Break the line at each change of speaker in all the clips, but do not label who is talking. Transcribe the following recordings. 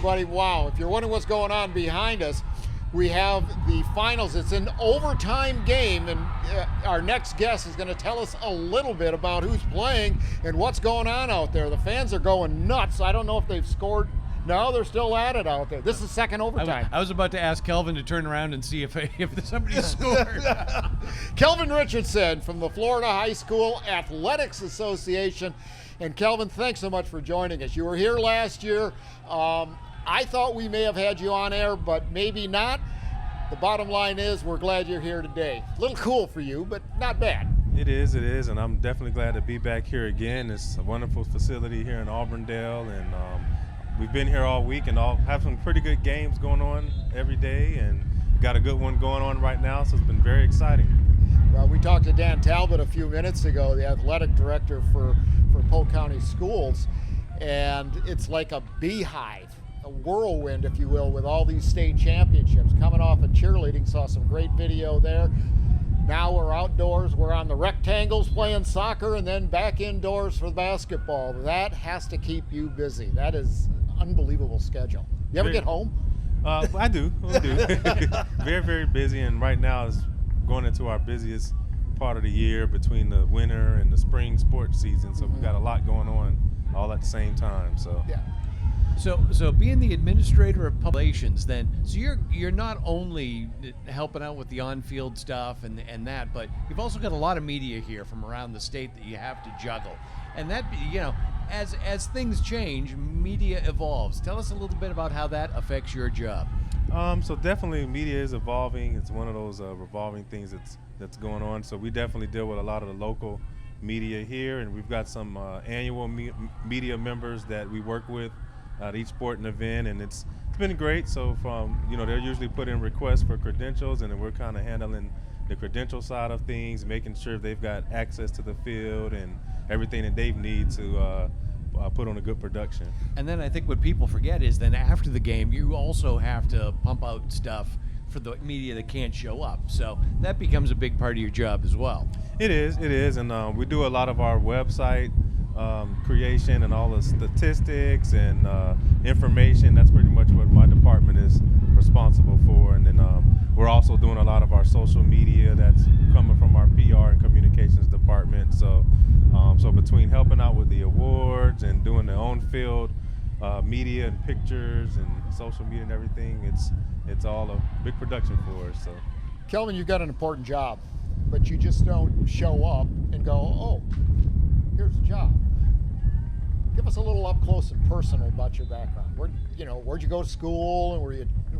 everybody. Wow, if you're wondering what's going on behind us, we have the finals. It's an overtime game, and our next guest is going to tell us a little bit about who's playing and what's going on out there. The fans are going nuts. I don't know if they've scored. No, they're still at it out there. This is second overtime.
I was about to ask Kelvin to turn around and see if somebody scored.
Kelvin Richardson from the Florida High School Athletics Association. And Kelvin, thanks so much for joining us. You were here last year. I thought we may have had you on air, but maybe not. The bottom line is we're glad you're here today. A little cool for you, but not bad.
It is, and I'm definitely glad to be back here again. It's a wonderful facility here in Auburndale, and we've been here all week and have some pretty good games going on every day, and got a good one going on right now, so it's been very exciting.
Well, we talked to Dan Talbot a few minutes ago, the athletic director for Polk County Schools, and it's like a beehive, a whirlwind, if you will, with all these state championships. Coming off of cheerleading, saw some great video there. Now we're outdoors, we're on the rectangles playing soccer, and then back indoors for basketball. That has to keep you busy. That is an unbelievable schedule. You ever get home?
I do. Very, very busy, and right now is going into our busiest part of the year between the winter and the spring sports season, so we've got a lot going on all at the same time. So
yeah.
So being the administrator of public relations, then, so you're not only helping out with the on-field stuff and that, but you've also got a lot of media here from around the state that you have to juggle, and that, you know, as things change, media evolves. Tell us a little bit about how that affects your job.
So definitely media is evolving. It's one of those revolving things that's going on. So we definitely deal with a lot of the local media here, and we've got some annual media members that we work with at each sporting event, and it's been great. So they're usually put in requests for credentials, and then we're kind of handling the credential side of things, making sure they've got access to the field and everything that they need to put on a good production.
And then I think what people forget is then after the game, you also have to pump out stuff for the media that can't show up. So that becomes a big part of your job as well.
It is, and we do a lot of our website creation and all the statistics and information. That's pretty much what my department is responsible for. And then we're also doing a lot of our social media that's coming from our PR and communications department. So between helping out with the awards and doing the on-field media and pictures and social media and everything, it's all a big production for us. So,
Kelvin, you've got an important job, but you just don't show up and go, oh, here's the job. Give us a little up close and personal about your background. Where'd you go to school, and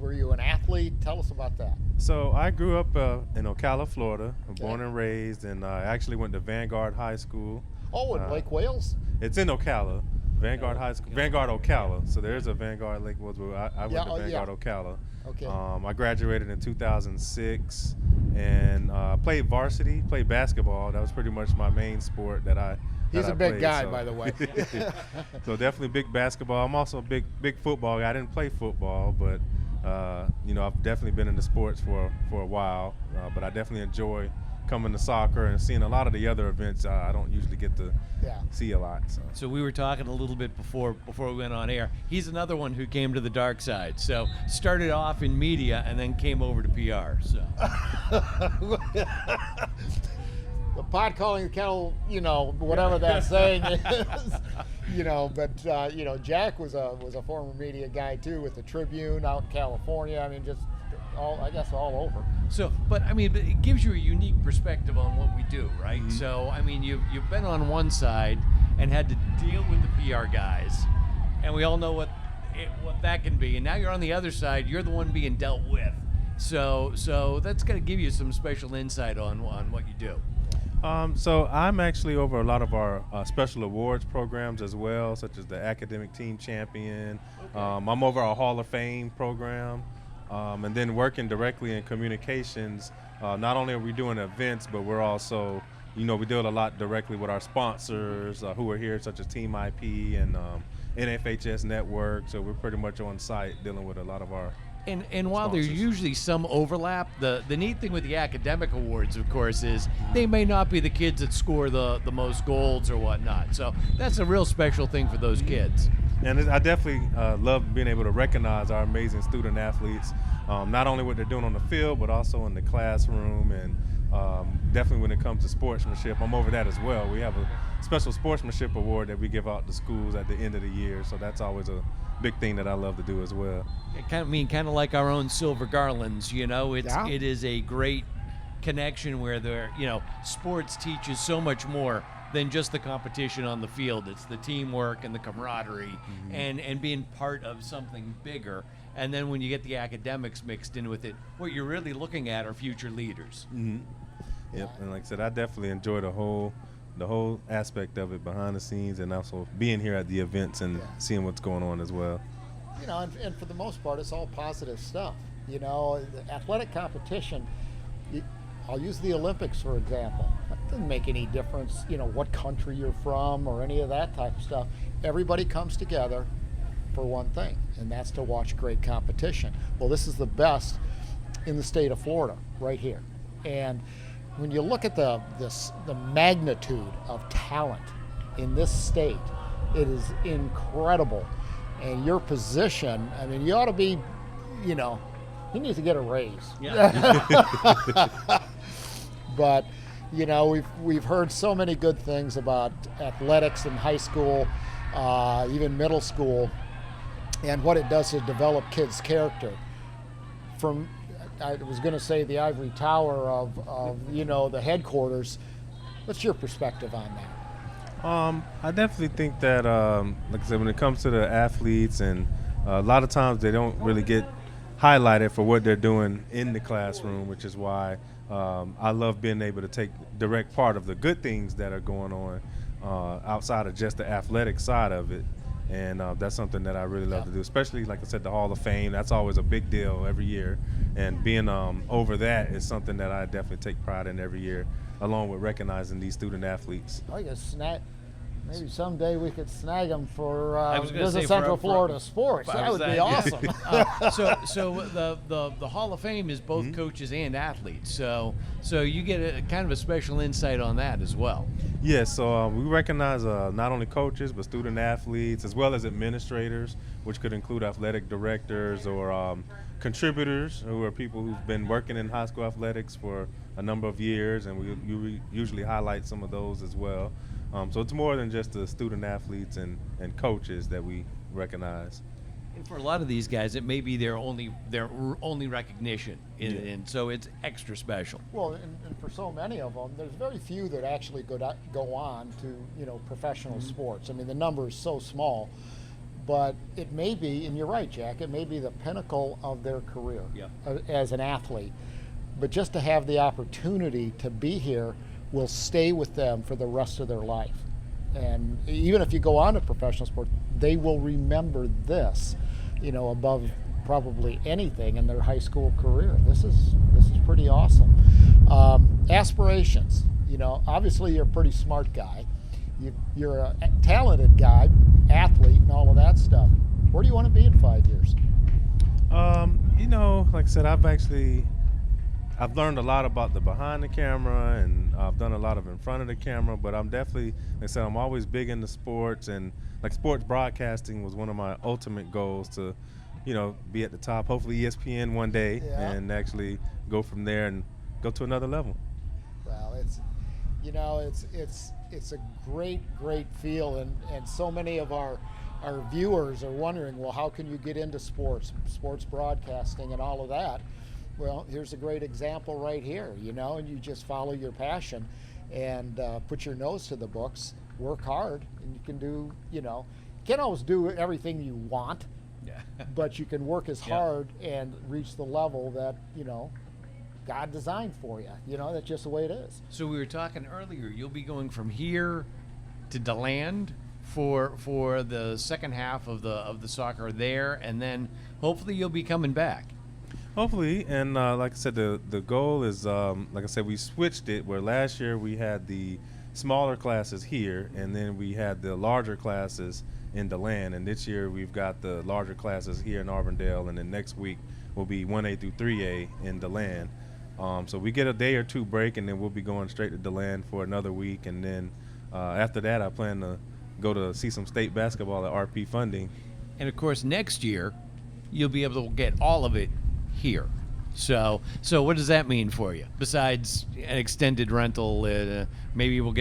were you an athlete? Tell us about that.
So I grew up in Ocala, Florida. I'm born and raised, and I actually went to Vanguard High School.
Oh, in Lake Wales?
It's in Ocala. Vanguard High School, Vanguard Ocala. So there's a Vanguard Lake Wales. I went to Vanguard Ocala.
Okay.
I graduated in 2006 and played varsity, played basketball. That was pretty much my main sport that I
He's a big guy, by the way.
So definitely big basketball. I'm also a big football guy. I didn't play football, but I've definitely been in the sports for a while. But I definitely enjoy coming to soccer and seeing a lot of the other events I don't usually get to see a lot.
So we were talking a little bit before we went on air. He's another one who came to the dark side. So started off in media and then came over to PR. So
the pot calling the kettle, whatever that saying is, But Jack was a former media guy too with the Tribune out in California. I mean, just all over.
So, but I mean, it gives you a unique perspective on what we do, right? Mm-hmm. So, I mean, you've been on one side and had to deal with the PR guys, and we all know what that can be. And now you're on the other side; you're the one being dealt with. So that's going to give you some special insight on what you do.
So I'm actually over a lot of our special awards programs as well, such as the Academic Team Champion. Okay. I'm over our Hall of Fame program. And then working directly in communications, not only are we doing events, but we're also, we deal a lot directly with our sponsors who are here, such as Team IP and NFHS Network. So we're pretty much on site dealing with a lot of our
And while there's usually some overlap, the neat thing with the academic awards, of course, is they may not be the kids that score the most golds or whatnot. So that's a real special thing for those kids.
And I definitely love being able to recognize our amazing student athletes, not only what they're doing on the field, but also in the classroom, and definitely when it comes to sportsmanship. I'm over that as well. We have a special sportsmanship award that we give out to schools at the end of the year, so that's always a big thing that I love to do as well.
Kind of like our own silver garlands, you know.
Yeah.
It is a great connection where sports teaches so much more than just the competition on the field. It's the teamwork and the camaraderie, and being part of something bigger. And then when you get the academics mixed in with it, what you're really looking at are future leaders.
Yep, and like I said, I definitely enjoy the whole aspect of it behind the scenes, and also being here at the events and seeing what's going on as well.
You know, and for the most part, it's all positive stuff. You know, the athletic competition, I'll use the Olympics, for example. It doesn't make any difference, you know, what country you're from or any of that type of stuff. Everybody comes together for one thing, and that's to watch great competition. Well, this is the best in the state of Florida, right here. And when you look at the magnitude of talent in this state, it is incredible. And your position, I mean, you ought to be, you know, you need to get a raise.
Yeah.
But, you know, we've heard so many good things about athletics in high school, even middle school, and what it does to develop kids' character. From, I was going to say, the ivory tower of you know, the headquarters. What's your perspective on that?
I definitely think that, like I said, when it comes to the athletes, and a lot of times they don't really get highlighted for what they're doing in the classroom, which is why I love being able to take direct part of the good things that are going on outside of just the athletic side of it. And that's something that I really love to do, especially, like I said, the Hall of Fame. That's always a big deal every year. And being over that is something that I definitely take pride in every year, along with recognizing these student athletes.
I guess maybe someday we could snag them for
was gonna say
Visit Central
for
Florida Sports.
I
That
was
would be
that-
awesome.
So the Hall of Fame is both coaches and athletes. So you get a kind of a special insight on that as well.
Yes, so we recognize not only coaches, but student athletes, as well as administrators, which could include athletic directors or contributors, who are people who've been working in high school athletics for a number of years, and we usually highlight some of those as well. So it's more than just the student athletes and coaches that we recognize.
And for a lot of these guys, it may be their only recognition, and so it's extra special.
Well, and for so many of them, there's very few that actually go on to, you know, professional sports. I mean, the number is so small, but it may be, and you're right, Jack, it may be the pinnacle of their career as an athlete. But just to have the opportunity to be here will stay with them for the rest of their life. And even if you go on to professional sport, they will remember this, you know, above probably anything in their high school career. This is pretty awesome. Aspirations, you know, obviously you're a pretty smart guy. You're a talented guy, athlete, and all of that stuff. Where do you want to be in 5 years?
You know, like I said, I've learned a lot about the behind the camera, and I've done a lot of in front of the camera, but I'm definitely, like I said, I'm always big into sports, and like sports broadcasting was one of my ultimate goals to, you know, be at the top, hopefully ESPN one day, and actually go from there and go to another level.
Well, it's, you know, it's a great feel, and so many of our viewers are wondering, well, how can you get into sports broadcasting and all of that? Well, here's a great example right here, you know, and you just follow your passion and put your nose to the books, work hard, and you can do, you know, you can't always do everything you want, but you can work as hard and reach the level that, you know, God designed for you. You know, that's just the way it is.
So we were talking earlier, you'll be going from here to DeLand for the second half of the soccer there, and then hopefully you'll be coming back.
Hopefully, and like I said, the goal is, like I said, we switched it where last year we had the smaller classes here, and then we had the larger classes in DeLand, and this year we've got the larger classes here in Auburndale, and then next week will be 1A through 3A in DeLand. So we get a day or two break, and then we'll be going straight to DeLand for another week, and then after that I plan to go to see some state basketball at RP funding.
And of course, next year, you'll be able to get all of it here. So what does that mean for you? Besides an extended rental, maybe we'll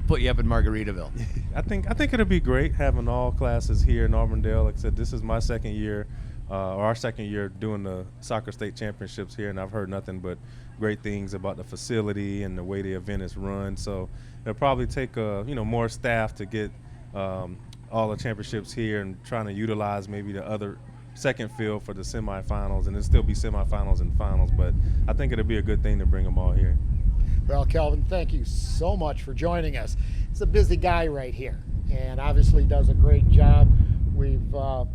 put you up in Margaritaville.
I think it'll be great having all classes here in Auburndale. Like I said, this is my second year, or our second year doing the soccer state championships here, and I've heard nothing but great things about the facility and the way the event is run. So it'll probably take more staff to get all the championships here and trying to utilize maybe the other second field for the semifinals, and it'll still be semifinals and finals. But I think it'll be a good thing to bring them all here.
Well, Kelvin, thank you so much for joining us. He's a busy guy right here, and obviously does a great job. We've got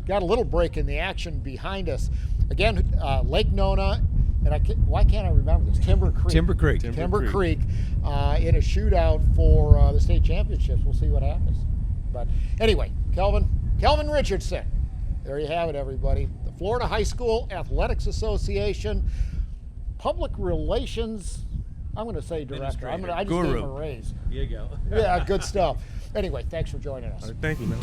a little break in the action behind us. Again, Lake Nona, and why can't I remember this? Timber Creek. Timber Creek in a shootout for the state championships. We'll see what happens. But anyway, Kelvin Richardson. There you have it, everybody. The Florida High School Athletics Association Public Relations, I'm going to say director. I just gave him a raise.
Here you go.
Yeah, good stuff. Anyway, thanks for joining us.
All right, thank you, man.